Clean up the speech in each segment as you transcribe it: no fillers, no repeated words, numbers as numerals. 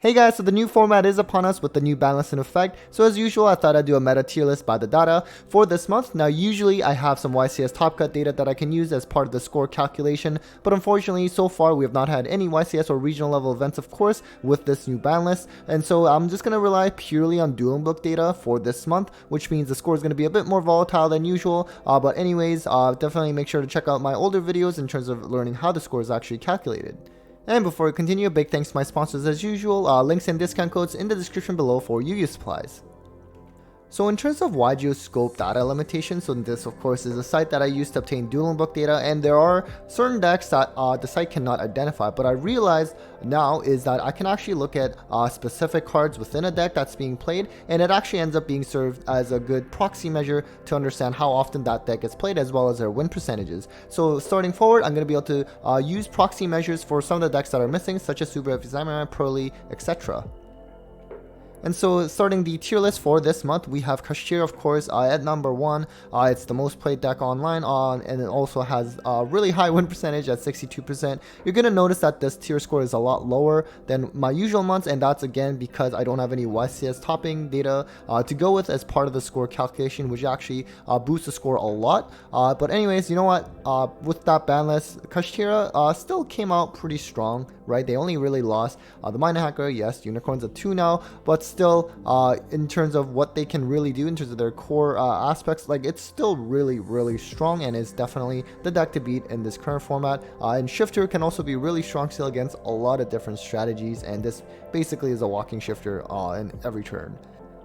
Hey guys, so the new format is upon us with the new ban list in effect. So as usual, I thought I'd do a meta tier list by the data for this month. Now usually I have some YCS top cut data that I can use as part of the score calculation, but unfortunately so far we have not had any YCS or regional level events of course with this new ban list. And so I'm just going to rely purely on Dueling Book data for this month, which means the score is going to be a bit more volatile than usual. But anyways, definitely make sure to check out my older videos in terms of learning how the score is actually calculated. And before we continue, a big thanks to my sponsors as usual, links and discount codes in the description below for Yu-Gi-Oh supplies. So in terms of YGO scope data limitations, so this of course is a site that I use to obtain Dueling Book data, and there are certain decks that the site cannot identify, but I realized now is that I can actually look at specific cards within a deck that's being played, and it actually ends up being served as a good proxy measure to understand how often that deck is played as well as their win percentages. So starting forward, I'm going to be able to use proxy measures for some of the decks that are missing, such as Super Heavy Samurai, Pearly, etc. And so starting the tier list for this month, we have Kashtira of course at number 1. It's the most played deck online and it also has a really high win percentage at 62%. You're going to notice that this tier score is a lot lower than my usual months, and that's again because I don't have any YCS topping data to go with as part of the score calculation, which actually boosts the score a lot. But anyways, you know what, with that ban list, Kashtira still came out pretty strong, right? They only really lost the Mina Hacker, yes, Unicorn's a 2 now, but still in terms of what they can really do in terms of their core aspects, like it's still really strong and is definitely the deck to beat in this current format. And Shifter can also be really strong still against a lot of different strategies, and this basically is a walking Shifter in every turn.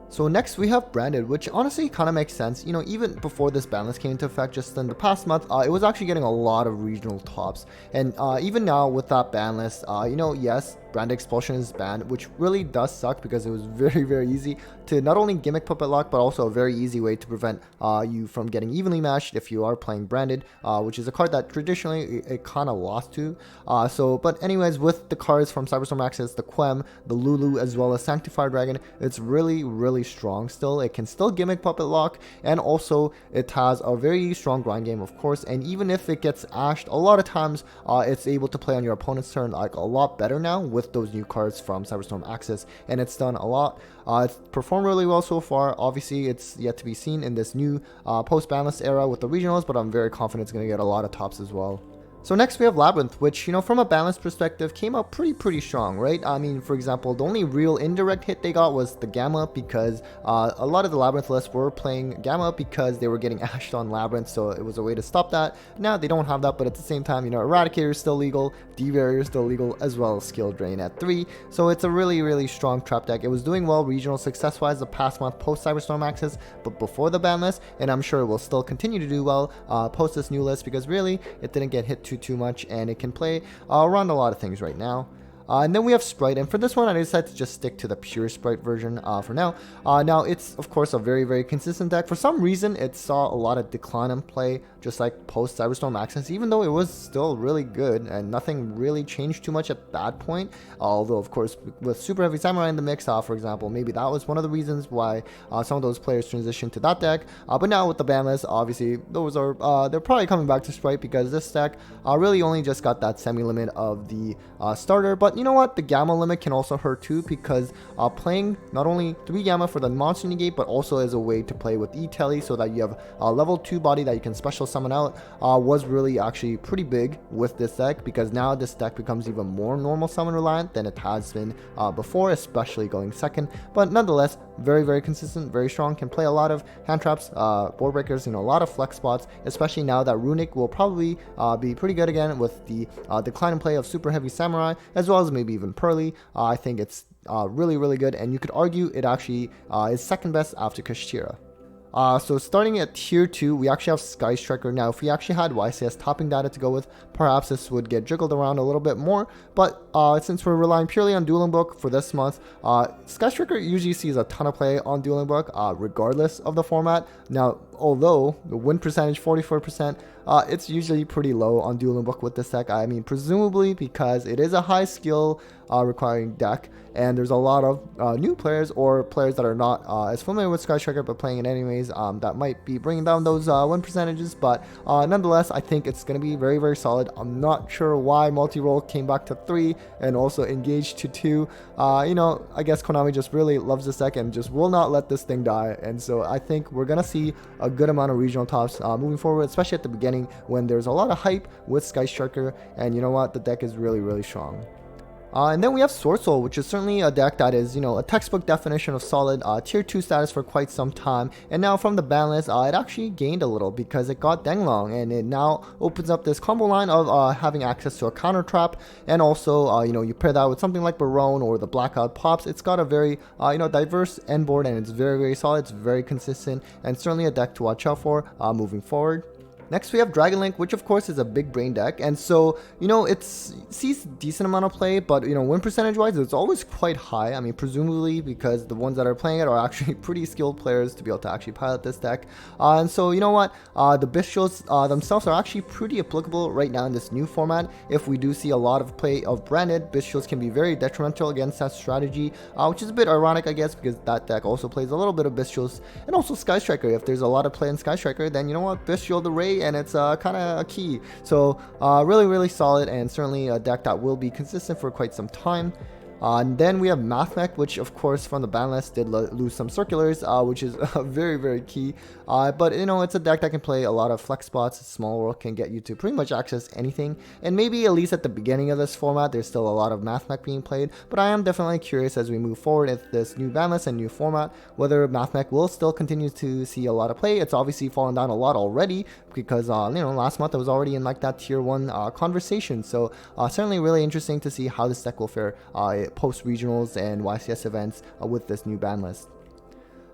So next we have Branded, which honestly kind of makes sense. You know, even before this ban list came into effect just in the past month, it was actually getting a lot of regional tops. And even now with that ban list, you know, yes, Brand Expulsion is banned, which really does suck because it was very easy to not only gimmick Puppet Lock, but also a very easy way to prevent you from getting evenly matched if you are playing Branded, which is a card that traditionally it kind of lost to. But anyways, with the cards from Cyberstorm Access, the Quem, the Lulu, as well as Sanctified Dragon, it's really strong still. It can still gimmick Puppet Lock, and also it has a very strong grind game of course, and even if it gets ashed, a lot of times it's able to play on your opponent's turn like a lot better now with those new cards from Cyberstorm Access, and it's done a lot. It's performed really well so far. Obviously it's yet to be seen in this new post-ban list era with the regionals, but I'm very confident it's going to get a lot of tops as well. So next we have Labrynth, which, you know, from a balance perspective came out pretty strong, right? I mean, for example, the only real indirect hit they got was the Gamma, because a lot of the Labrynth lists were playing Gamma because they were getting ashed on Labrynth, so it was a way to stop that. Now they don't have that, but at the same time, you know, Eradicator is still legal, D-Barrier is still legal, as well as Skill Drain at 3. So it's a really strong trap deck. It was doing well regional success-wise the past month post Cyberstorm Access, but before the ban list, and I'm sure it will still continue to do well post this new list, because really it didn't get hit too much, and it can play around a lot of things right now. And then we have Spright, and for this one I decided to just stick to the pure Spright version for now. Now it's of course a very consistent deck. For some reason it saw a lot of decline in play just like post Cyberstorm Access, even though it was still really good and nothing really changed too much at that point. Although of course with Super Heavy Samurai in the mix, for example, maybe that was one of the reasons why some of those players transitioned to that deck. But now with the ban list, obviously those are they're probably coming back to Spright, because this deck really only just got that semi-limit of the starter. But you know what, the Gamma limit can also hurt too, because playing not only 3 Gamma for the monster negate, but also as a way to play with E-Telly so that you have a level 2 body that you can special summon out was really actually pretty big with this deck, because now this deck becomes even more normal summon reliant than it has been before, especially going second. But nonetheless, very consistent, very strong, can play a lot of hand traps, board breakers, you know, a lot of flex spots, especially now that Runic will probably be pretty good again with the decline in play of Super Heavy Samurai, as well as maybe even Pearly. I think it's really good, and you could argue it actually is second best after Kashtira. So starting at tier 2, we actually have Sky Striker. Now if we actually had YCS topping data to go with, perhaps this would get jiggled around a little bit more, but since we're relying purely on Dueling Book for this month, Sky Striker usually sees a ton of play on Dueling Book regardless of the format. Now although the win percentage 44%, it's usually pretty low on Dueling Book with this deck. I mean, presumably because it is a high skill requiring deck, and there's a lot of new players or players that are not as familiar with Sky Striker but playing it anyways, that might be bringing down those win percentages. But nonetheless, I think it's going to be very, very solid. I'm not sure why multi-roll came back to 3 and also engaged to 2. You know, I guess Konami just really loves this deck and just will not let this thing die. And so I think we're going to see a good amount of regional tops moving forward, especially at the beginning when there's a lot of hype with Sky Striker. And you know what? The deck is really, really strong. And then we have Swordsoul, which is certainly a deck that is, you know, a textbook definition of solid tier 2 status for quite some time. And now from the ban list, it actually gained a little because it got Denglong, and it now opens up this combo line of having access to a counter trap. And also, you know, you pair that with something like Barone or the Blackout Pops. It's got a very, you know, diverse end board, and it's very, very solid. It's very consistent, and certainly a deck to watch out for moving forward. Next we have Dragon Link, which of course is a big brain deck, and so, you know, it sees a decent amount of play, but, you know, win percentage wise it's always quite high. I mean, presumably because the ones that are playing it are actually pretty skilled players to be able to actually pilot this deck. And so, you know what, the Bestials themselves are actually pretty applicable right now in this new format. If we do see a lot of play of branded, Bestials can be very detrimental against that strategy, which is a bit ironic, I guess, because that deck also plays a little bit of Bestials and also Sky Striker. If there's a lot of play in Sky Striker, then you know what, Bestial the Ray, and it's kind of a key. So really, really solid, and certainly a deck that will be consistent for quite some time. And then we have Mathmech, which of course from the ban list did lose some circulars, which is very, very key. But you know, it's a deck that can play a lot of flex spots. Small world can get you to pretty much access anything, and maybe at least at the beginning of this format there's still a lot of Mathmech being played. But I am definitely curious as we move forward with this new ban list and new format whether Mathmech will still continue to see a lot of play. It's obviously fallen down a lot already because you know, last month it was already in like that tier 1 conversation. So certainly really interesting to see how this deck will fare post regionals and YCS events with this new ban list.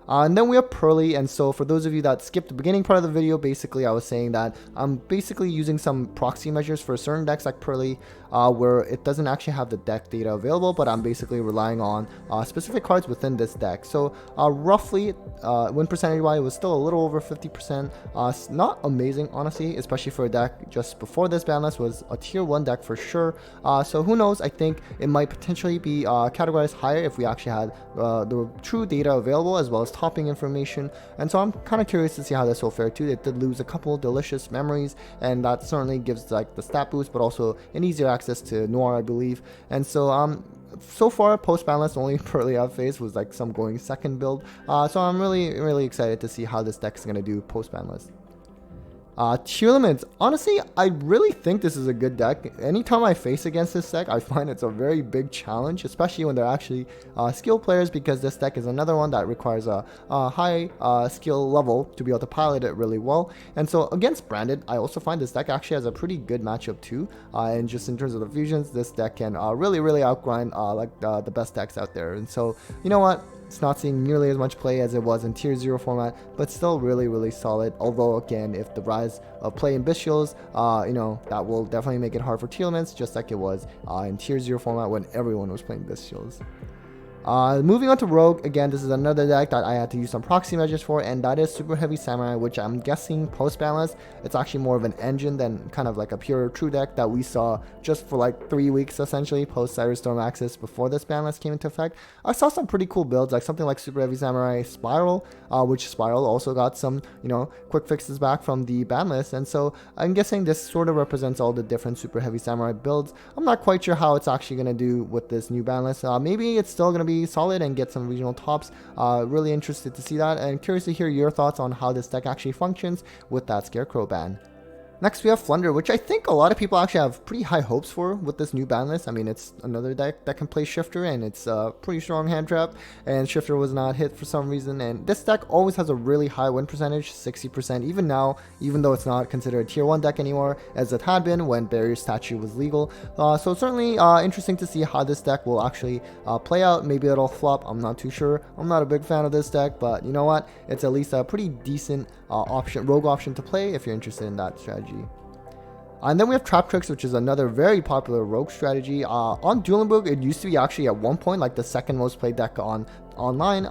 And then we have Pearly, and so for those of you that skipped the beginning part of the video, basically I was saying that I'm basically using some proxy measures for certain decks like Pearly, where it doesn't actually have the deck data available, but I'm basically relying on specific cards within this deck. So roughly, win percentage wise, it was still a little over 50%. Not amazing, honestly, especially for a deck just before this ban list was a tier 1 deck for sure. So who knows, I think it might potentially be categorized higher if we actually had the true data available as well as topping information. And so I'm kind of curious to see how this will fare too. It did lose a couple delicious memories, and that certainly gives like the stat boost, but also an easier access to Noir, I believe. And so so far post ban list, only Pearly I've faced was like some going second build. So I'm really excited to see how this deck is going to do post ban list. Tier limits. Honestly, I really think this is a good deck. Anytime I face against this deck, I find it's a very big challenge, especially when they're actually skilled players, because this deck is another one that requires a high skill level to be able to pilot it really well. And so against branded, I also find this deck actually has a pretty good matchup too. And just in terms of the fusions, this deck can really outgrind like the best decks out there. And so, you know what? It's not seeing nearly as much play as it was in tier 0 format, but still really solid. Although again, if the rise of play in Bestials, you know, that will definitely make it hard for tier limits, just like it was in tier 0 format when everyone was playing Bestials. Moving on to Rogue, again, this is another deck that I had to use some proxy measures for, and that is Super Heavy Samurai, which I'm guessing post balance, it's actually more of an engine than kind of like a pure true deck that we saw just for like 3 weeks essentially post Cyrus Storm Axis before this ban list came into effect. I saw some pretty cool builds, like something like Super Heavy Samurai Spiral, which Spiral also got some, you know, quick fixes back from the ban list. And so I'm guessing this sort of represents all the different Super Heavy Samurai builds. I'm not quite sure how it's actually going to do with this new ban list. Maybe it's still going to be solid and get some regional tops. Really interested to see that, and curious to hear your thoughts on how this deck actually functions with that Scarecrow ban. Next, we have Flunder, which I think a lot of people actually have pretty high hopes for with this new ban list. I mean, it's another deck that can play Shifter, and it's a pretty strong hand trap, and Shifter was not hit for some reason. And this deck always has a really high win percentage, 60%, even now, even though it's not considered a tier 1 deck anymore, as it had been when Barrier Statue was legal. So certainly interesting to see how this deck will actually play out. Maybe it'll flop, I'm not too sure. I'm not a big fan of this deck, but you know what? It's at least a pretty decent rogue option to play if you're interested in that strategy. And then we have Traptrix, which is another very popular rogue strategy. On Dueling Book, it used to be actually at one point like the second most played deck on online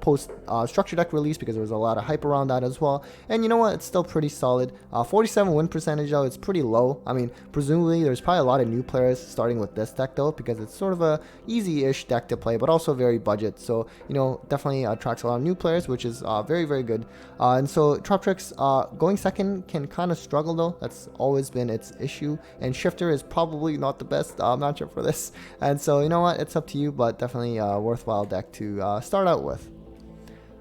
post structure deck release, because there was a lot of hype around that as well. And you know what, it's still pretty solid. 47 win percentage though, it's pretty low. I mean, presumably there's probably a lot of new players starting with this deck though, because it's sort of a easy-ish deck to play, but also very budget. So you know, definitely attracts a lot of new players, which is very, very good. And so Traptrix going second can kind of struggle though. That's always been its issue, and Shifter is probably not the best matchup for this. And so you know what, it's up to you, but definitely a worthwhile deck to start out with.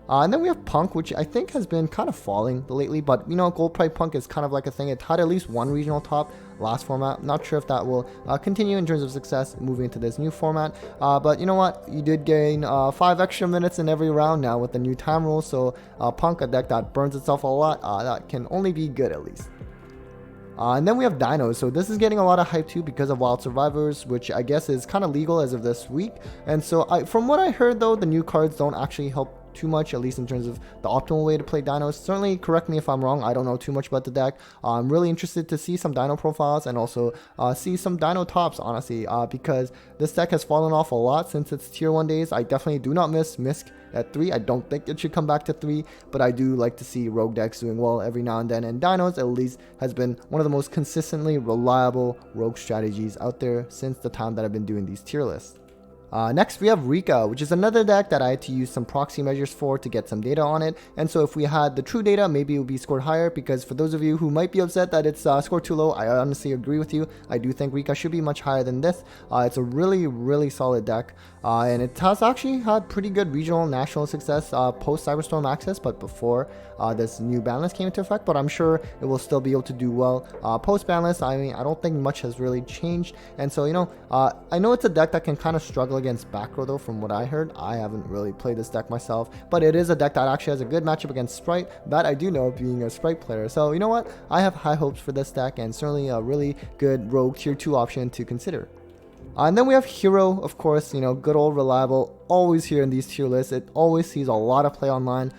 And then we have Punk, which I think has been kind of falling lately, but you know, Gold Pride Punk is kind of like a thing. It had at least one regional top last format. Not sure if that will continue in terms of success moving into this new format, but you know what, you did gain 5 extra minutes in every round now with the new time rule. So Punk, a deck that burns itself a lot, that can only be good at least. And then we have Dinos. So this is getting a lot of hype too because of Wild Survivors, which I guess is kind of legal as of this week. And so from what I heard though, the new cards don't actually help too much, at least in terms of the optimal way to play Dinos. Certainly correct me if I'm wrong, I don't know too much about the deck. I'm really interested to see some Dino profiles and also see some Dino tops, honestly, because this deck has fallen off a lot since its tier 1 days. I definitely do not miss Misk at 3. I don't think it should come back to 3, but I do like to see rogue decks doing well every now and then, and Dinos at least has been one of the most consistently reliable rogue strategies out there since the time that I've been doing these tier lists. Next we have Rika, which is another deck that I had to use some proxy measures for to get some data on it. And so if we had the true data, maybe it would be scored higher, because for those of you who might be upset that it's scored too low, I honestly agree with you. I do think Rika should be much higher than this. It's a really, really solid deck, and it has actually had pretty good regional national success post Cyberstorm Access, but before this new ban list came into effect. But I'm sure it will still be able to do well post ban list. I mean, I don't think much has really changed, and so you know, I know it's a deck that can kind of struggle against back row though, from what I heard. I haven't really played this deck myself, but it is a deck that actually has a good matchup against Spright. That I do know, being a Spright player. So you know what, I have high hopes for this deck, and certainly a really good rogue tier 2 option to consider. And then we have Hero, of course, you know, good old reliable, always here in these tier lists. It always sees a lot of play online.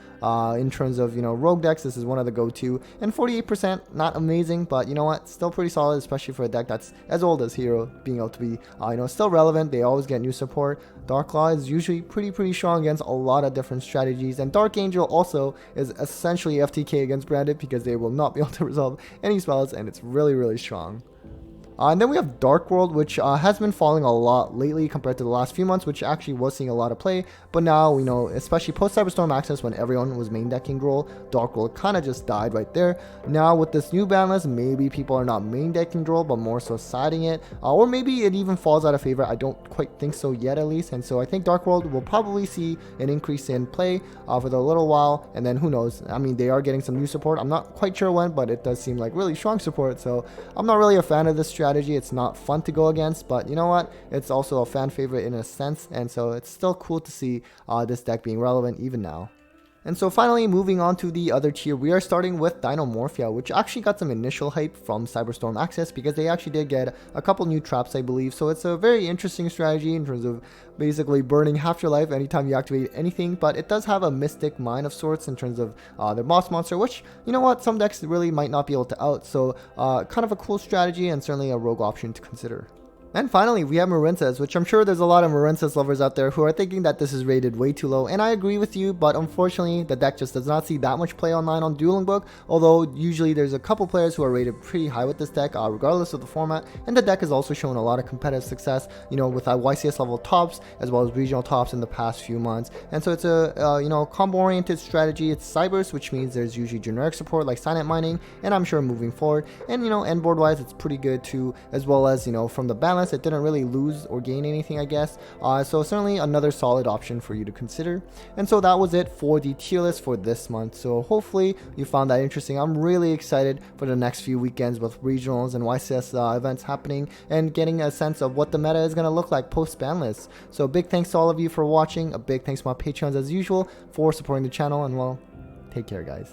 In terms of, you know, rogue decks, this is one of the go-to, and 48%, not amazing, but you know what, still pretty solid, especially for a deck that's as old as Hero, being able to be you know, still relevant. They always get new support. Dark Law is usually pretty strong against a lot of different strategies, and Dark Angel also is essentially FTK against Branded, because they will not be able to resolve any spells, and it's really strong. And then we have Dark World, which has been falling a lot lately compared to the last few months, which actually was seeing a lot of play. But now, you know, especially post Cyberstorm Access, when everyone was main decking Droll, Dark World kind of just died right there. Now with this new ban list, maybe people are not main decking Droll, but more so siding it, or maybe it even falls out of favor. I don't quite think so yet, at least. And so I think Dark World will probably see an increase in play for the little while, and then who knows. I mean, they are getting some new support. I'm not quite sure when, but it does seem like really strong support. So I'm not really a fan of this strategy. It's not fun to go against, but you know what, it's also a fan favorite in a sense, and so it's still cool to see this deck being relevant even now. And so finally, moving on to the other tier, we are starting with Dinomorphia, which actually got some initial hype from Cyberstorm Access, because they actually did get a couple new traps, I believe. So it's a very interesting strategy in terms of basically burning half your life anytime you activate anything, but it does have a Mystic Mine of sorts in terms of their boss monster, which, you know what, some decks really might not be able to out. So kind of a cool strategy, and certainly a rogue option to consider. And finally, we have Marincess, which I'm sure there's a lot of Marincess lovers out there who are thinking that this is rated way too low, and I agree with you, but unfortunately, the deck just does not see that much play online on Dueling Book, although usually there's a couple players who are rated pretty high with this deck, regardless of the format, and the deck has also shown a lot of competitive success, you know, with YCS level tops, as well as regional tops in the past few months. And so it's a, you know, combo-oriented strategy. It's Cybers, which means there's usually generic support like Silent Mining, and I'm sure moving forward, and you know, end board-wise, it's pretty good too, as well as, you know, from the balance, it didn't really lose or gain anything, I guess. So certainly another solid option for you to consider. And so that was it for the tier list for this month. So hopefully you found that interesting. I'm really excited for the next few weekends with regionals and YCS events happening, and getting a sense of what the meta is going to look like post ban list. So big thanks to all of you for watching. A big thanks to my Patreons as usual for supporting the channel, and well, take care guys.